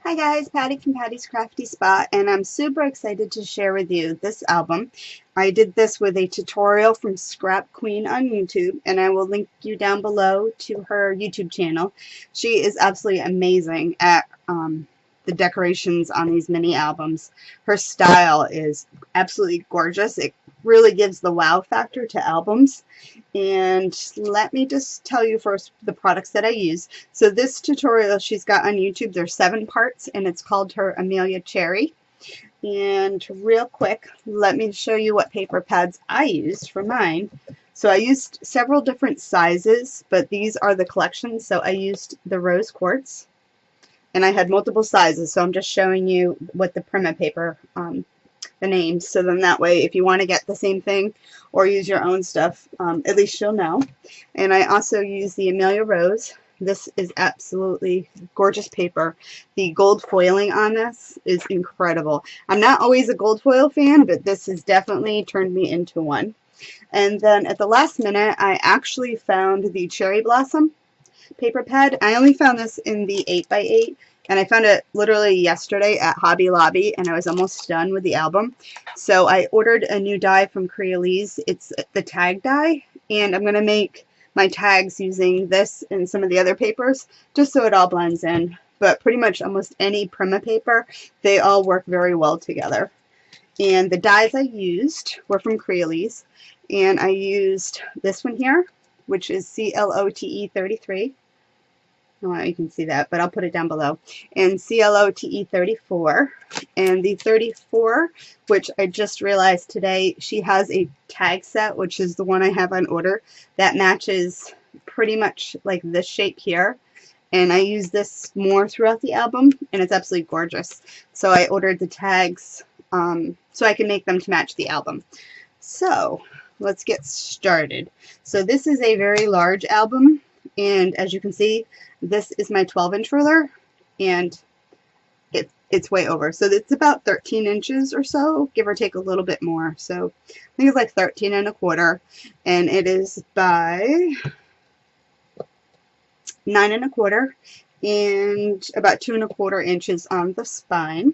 Hi guys, Patty from Patty's Crafty Spot, and I'm super excited to share with you this album. I did this with a tutorial from Scrapqueen on YouTube, and I will link you down below to her YouTube channel. She is absolutely amazing at the decorations on these mini albums. Her style is absolutely gorgeous. It really gives the wow factor to albums. And let me just tell you first the products that I use. So this tutorial she's got on YouTube, there's 7 parts, and it's called her Amelia Cherry. And real quick, let me show you what paper pads I used for mine. So I used several different sizes, but these are the collections. So I used the rose quartz, and I had multiple sizes, so I'm just showing you what the Prima paper, the names, so then that way if you want to get the same thing or use your own stuff, at least you'll know. And I also use the Amelia Rose. This is absolutely gorgeous paper. The gold foiling on this is incredible. I'm not always a gold foil fan, but this has definitely turned me into one. And then at the last minute, I actually found the Cherry Blossom paper pad. I only found this in the 8x8, and I found it literally yesterday at Hobby Lobby, and I was almost done with the album. So I ordered a new die from Crealies. It's the tag die, and I'm going to make my tags using this and some of the other papers just so it all blends in. But pretty much almost any Prima paper, they all work very well together. And the dies I used were from Crealies, and I used this one here, which is Clote33. I don't know if you can see that, but I'll put it down below. And Clote34. And the 34, which I just realized today, she has a tag set, which is the one I have on order, that matches pretty much like this shape here. And I use this more throughout the album, and it's absolutely gorgeous. So I ordered the tags so I can make them to match the album. So let's get started. So this is a very large album, and as you can see, this is my 12-inch ruler, and it's way over. So it's about 13 inches or so, give or take a little bit more. So I think it's like 13 1/4, and it is by 9 1/4 and about 2 1/4 inches on the spine.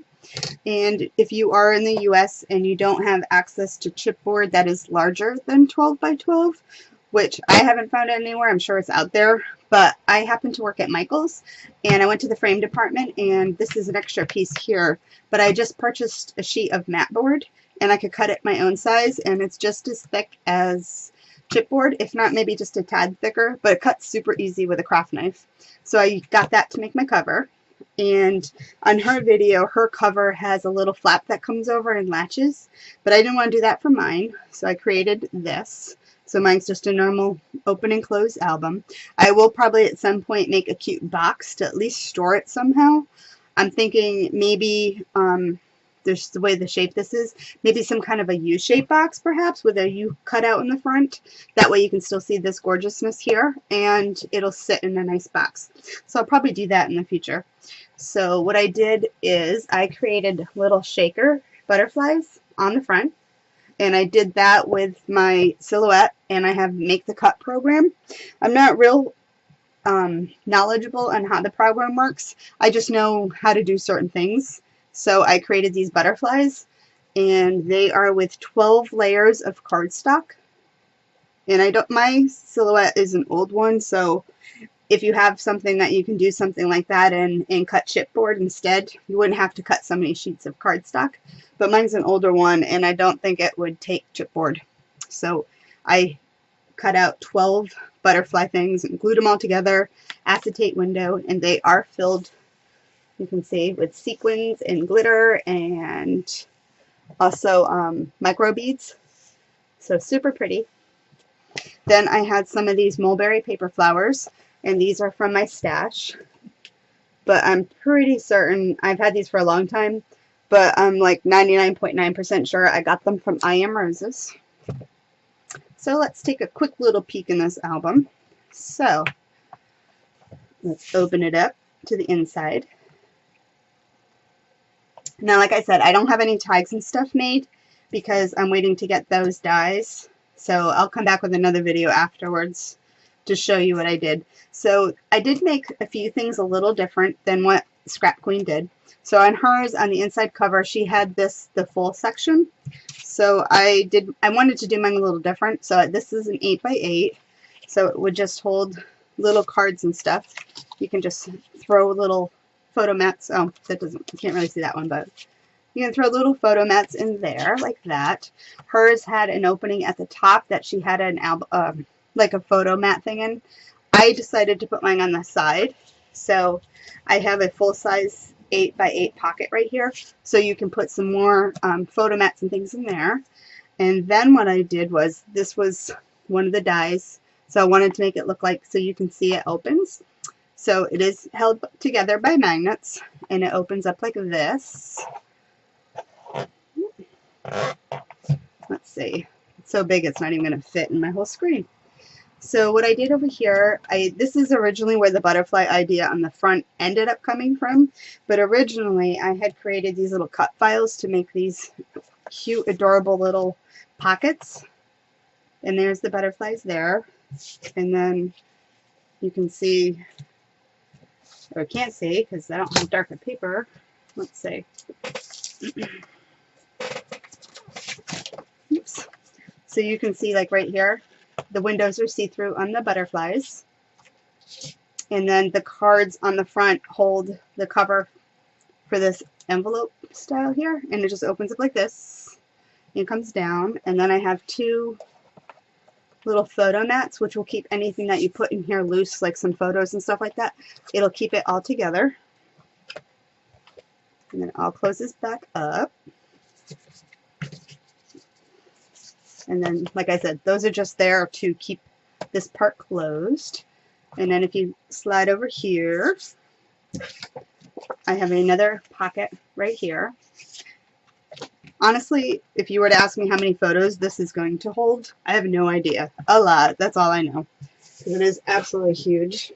And if you are in the US and you don't have access to chipboard that is larger than 12 by 12, which I haven't found anywhere, I'm sure it's out there, but I happen to work at Michael's, and I went to the frame department, and this is an extra piece here, but I just purchased a sheet of mat board, and I could cut it my own size, and it's just as thick as chipboard, if not maybe just a tad thicker, but it cuts super easy with a craft knife. So I got that to make my cover. And on her video, her cover has a little flap that comes over and latches, but I didn't want to do that for mine, so I created this. So mine's just a normal open and close album. I will probably at some point make a cute box to at least store it somehow. I'm thinking maybe, there's the way the shape this is, maybe some kind of a U-shaped box perhaps with a U cut out in the front. That way you can still see this gorgeousness here, and it'll sit in a nice box. So I'll probably do that in the future. So what I did is I created little shaker butterflies on the front, and I did that with my silhouette, and I have Make the Cut program. I'm not real knowledgeable on how the program works. I just know how to do certain things. So I created these butterflies, and they are with 12 layers of cardstock. And my silhouette is an old one, so if you have something that you can do something like that and cut chipboard instead, you wouldn't have to cut so many sheets of cardstock. But mine's an older one, and I don't think it would take chipboard. So I cut out 12 butterfly things and glued them all together, acetate window, and they are filled, you can see, with sequins and glitter and also micro beads. So super pretty. Then I had some of these mulberry paper flowers, and these are from my stash. But I'm pretty certain, I've had these for a long time, but I'm like 99.9% sure I got them from Iam Roses. So let's take a quick little peek in this album. So let's open it up to the inside. Now, like I said, I don't have any tags and stuff made because I'm waiting to get those dies. So I'll come back with another video afterwards to show you what I did. So I did make a few things a little different than what Scrapqueen did. So on hers, on the inside cover, she had this, the full section. So I wanted to do mine a little different. So this is an 8x8. So it would just hold little cards and stuff. You can just throw little photo mats. Oh, that doesn't, you can't really see that one, but you can throw little photo mats in there like that. Hers had an opening at the top that she had an like a photo mat thing in. I decided to put mine on the side. So I have a full-size 8x8 pocket right here. So you can put some more photo mats and things in there. And then what I did was, this was one of the dies. So I wanted to make it look like, so you can see it opens. So it is held together by magnets, and it opens up like this. Let's see. It's so big it's not even going to fit in my whole screen. So what I did over here, this is originally where the butterfly idea on the front ended up coming from, but originally I had created these little cut files to make these cute, adorable little pockets. And there's the butterflies there. And then you can see, or can't see because I don't have darker paper. Let's see. Oops. So you can see, like right here, the windows are see-through on the butterflies. And then the cards on the front hold the cover for this envelope style here. And it just opens up like this. And comes down. And then I have two little photo mats, which will keep anything that you put in here loose, like some photos and stuff like that. It'll keep it all together. And then it all closes back up. And then, like I said, those are just there to keep this part closed. And then if you slide over here, I have another pocket right here. Honestly, if you were to ask me how many photos this is going to hold, I have no idea. A lot. That's all I know. It is absolutely huge.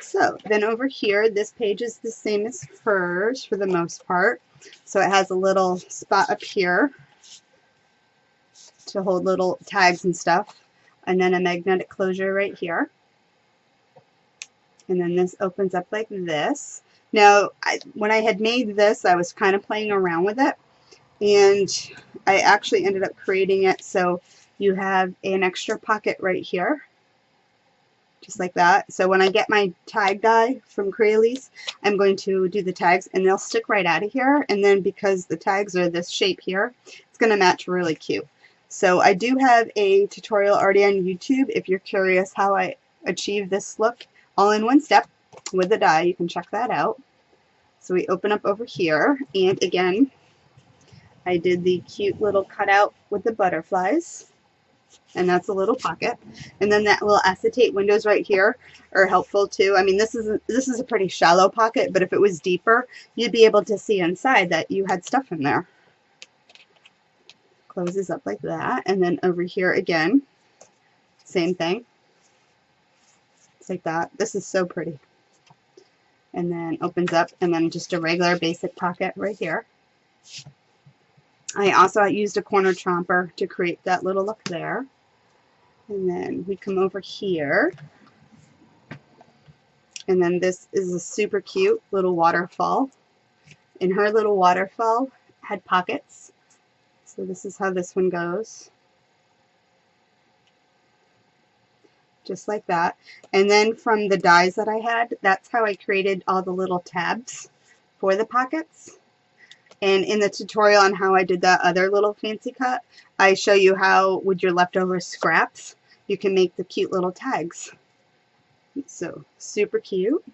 So then over here, this page is the same as hers for the most part. So it has a little spot up here to hold little tags and stuff, and then a magnetic closure right here. And then this opens up like this. Now, when I had made this, I was kind of playing around with it, and I actually ended up creating it so you have an extra pocket right here, just like that. So when I get my tag die from Crealies, I'm going to do the tags, and they'll stick right out of here. And then because the tags are this shape here, it's going to match really cute. So I do have a tutorial already on YouTube. If you're curious how I achieve this look all in one step with the die, you can check that out. So we open up over here, and again, I did the cute little cutout with the butterflies, and that's a little pocket. And then that little acetate windows right here are helpful too. I mean, this is a pretty shallow pocket, but if it was deeper, you'd be able to see inside that you had stuff in there. Closes up like that, and then over here again, same thing. It's like that. This is so pretty. And then opens up, and then just a regular basic pocket right here. I also used a corner chomper to create that little look there. And then we come over here, and then this is a super cute little waterfall. And her little waterfall had pockets. So this is how this one goes. Just like that. And then from the dies that I had, that's how I created all the little tabs for the pockets. And in the tutorial on how I did that other little fancy cut, I show you how with your leftover scraps, you can make the cute little tags. So super cute.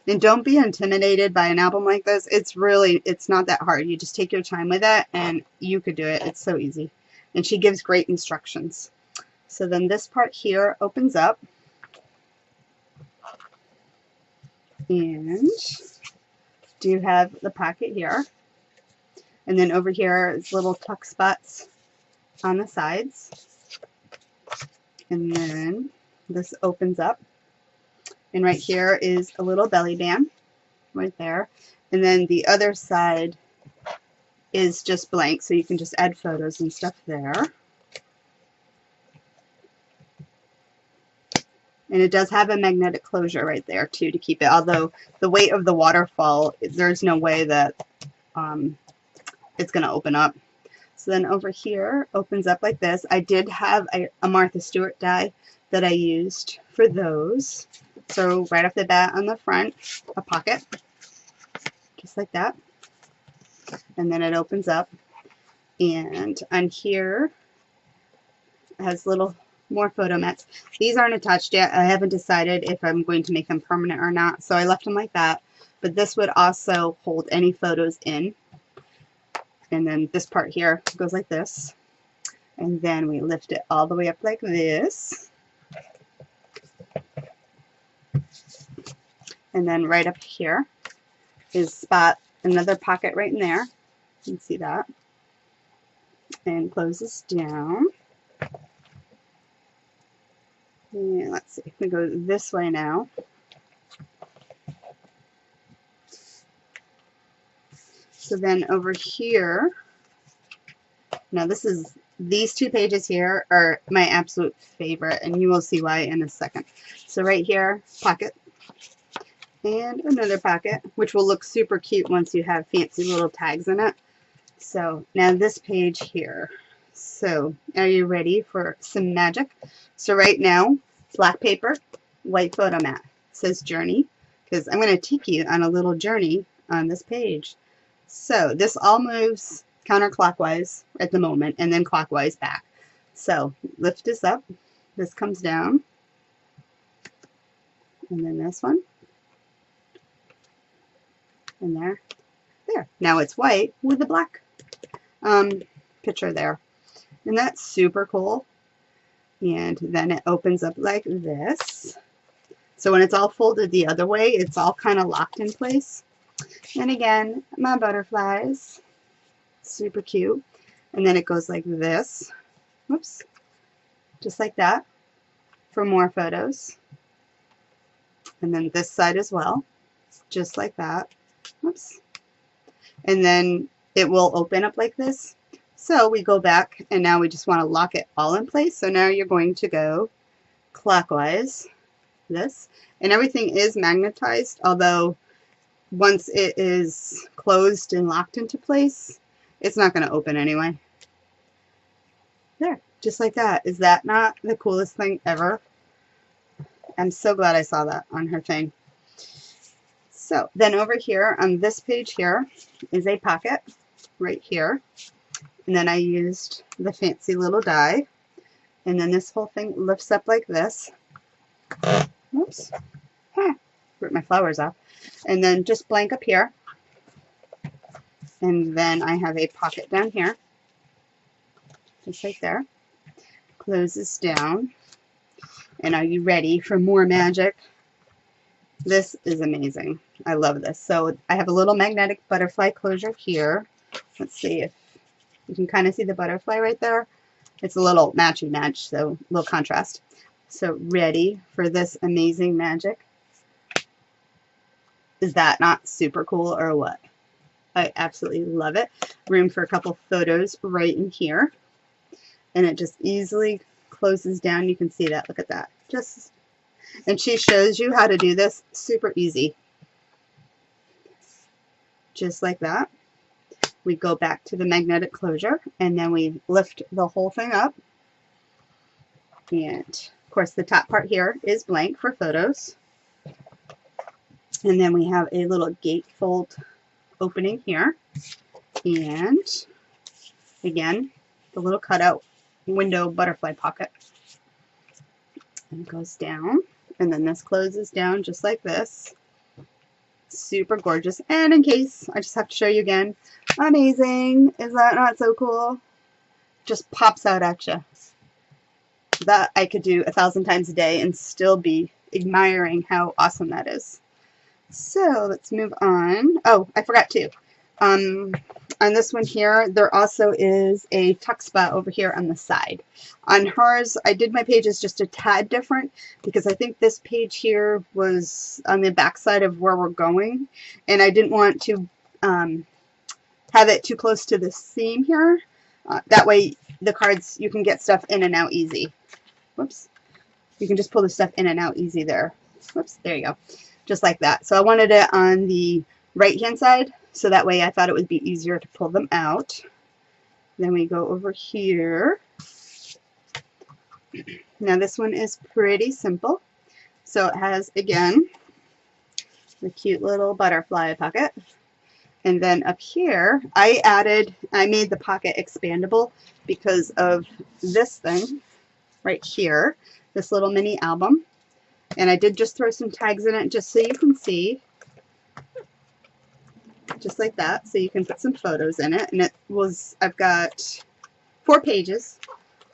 And don't be intimidated by an album like this. It's not that hard. You just take your time with it, and you could do it. It's so easy. And she gives great instructions. So then this part here opens up. And do have the pocket here. And then over here is little tuck spots on the sides. And then this opens up. And right here is a little belly band right there. And then the other side is just blank, so you can just add photos and stuff there. And it does have a magnetic closure right there too to keep it, although the weight of the waterfall, there's no way that it's going to open up. So then over here opens up like this. I did have a Martha Stewart die that I used for those. So right off the bat on the front, a pocket, just like that. And then it opens up. And on here it has little more photo mats. These aren't attached yet. I haven't decided if I'm going to make them permanent or not, so I left them like that. But this would also hold any photos in. And then this part here goes like this. And then we lift it all the way up like this. And then right up here is another pocket right in there. You can see that. And closes down. And let's see, we go this way now. So then over here, now these two pages here are my absolute favorite, and you will see why in a second. So right here, pocket, and another pocket, which will look super cute once you have fancy little tags in it. So now this page here. So are you ready for some magic? So right now, black paper, white photo mat. It says journey, because I'm going to take you on a little journey on this page. So this all moves counterclockwise at the moment, and then clockwise back. So lift this up, this comes down, and then this one, and there. Now it's white with a black picture there. And that's super cool. And then it opens up like this. So when it's all folded the other way, it's all kind of locked in place. And again, my butterflies. Super cute. And then it goes like this. Whoops. Just like that for more photos. And then this side as well. Just like that. Whoops. And then it will open up like this. So we go back, and now we just want to lock it all in place. So now you're going to go clockwise, this, and everything is magnetized, although once it is closed and locked into place, it's not going to open anyway. There, just like that. Is that not the coolest thing ever? I'm so glad I saw that on her thing. So then over here on this page here is a pocket right here. And then I used the fancy little die. And then this whole thing lifts up like this. Oops. Ripped my flowers off. And then just blank up here. And then I have a pocket down here. Just right there. Closes down. And are you ready for more magic? This is amazing. I love this. So I have a little magnetic butterfly closure here. Let's see if you can kind of see the butterfly right there. It's a little matchy match, so a little contrast. So ready for this amazing magic? Is that not super cool or what? I absolutely love it. Room for a couple photos right in here. And it just easily closes down. You can see that. Look at that. And she shows you how to do this super easy. Just like that. We go back to the magnetic closure, and then we lift the whole thing up. And of course the top part here is blank for photos. And then we have a little gatefold opening here. And again, the little cutout window butterfly pocket. And it goes down. And then this closes down just like this. Super gorgeous. And in case, I just have to show you again. Amazing. Is that not so cool? Just pops out at you. That I could do 1,000 times a day and still be admiring how awesome that is. So let's move on. Oh, I forgot to. On this one here, there also is a tuck spot over here on the side. On hers, I did my pages just a tad different because I think this page here was on the back side of where we're going, and I didn't want to have it too close to the seam here. That way the cards, you can get stuff in and out easy. Whoops. You can just pull the stuff in and out easy there. Whoops, there you go. Just like that. So I wanted it on the right hand side, so that way I thought it would be easier to pull them out. Then we go over here. Now this one is pretty simple. So it has, again, the cute little butterfly pocket. And then up here, I made the pocket expandable because of this thing right here, this little mini album. And I did just throw some tags in it just so you can see. Just like that, so you can put some photos in it. And I've got 4 pages.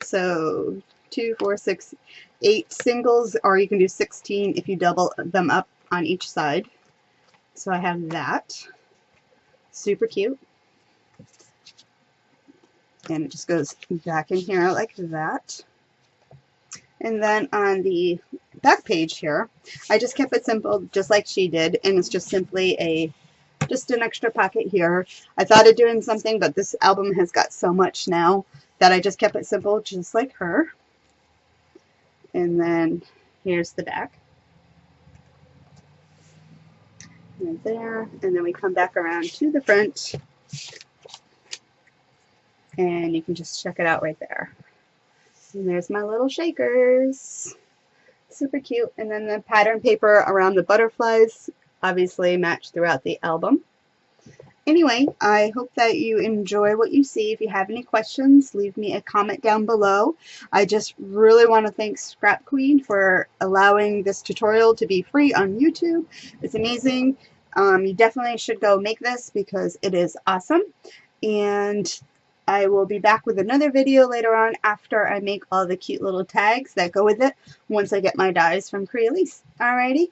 So 2, 4, 6, 8 singles, or you can do 16 if you double them up on each side. So I have that. Super cute. And it just goes back in here like that. And then on the back page here, I just kept it simple, just like she did, and it's just simply just an extra pocket here. I thought of doing something, but this album has got so much now that I just kept it simple, just like her. And then here's the back. Right there. And then we come back around to the front. And you can just check it out right there. And there's my little shakers. Super cute. And then the pattern paper around the butterflies obviously match throughout the album. Anyway, I hope that you enjoy what you see. If you have any questions, leave me a comment down below. I just really want to thank Scrapqueen for allowing this tutorial to be free on YouTube. It's amazing. You definitely should go make this because it is awesome. And I will be back with another video later on after I make all the cute little tags that go with it once I get my dies from Crealies. Alrighty.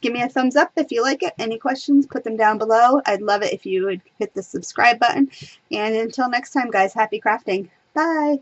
Give me a thumbs up if you like it. Any questions, put them down below. I'd love it if you would hit the subscribe button. And until next time, guys, happy crafting. Bye.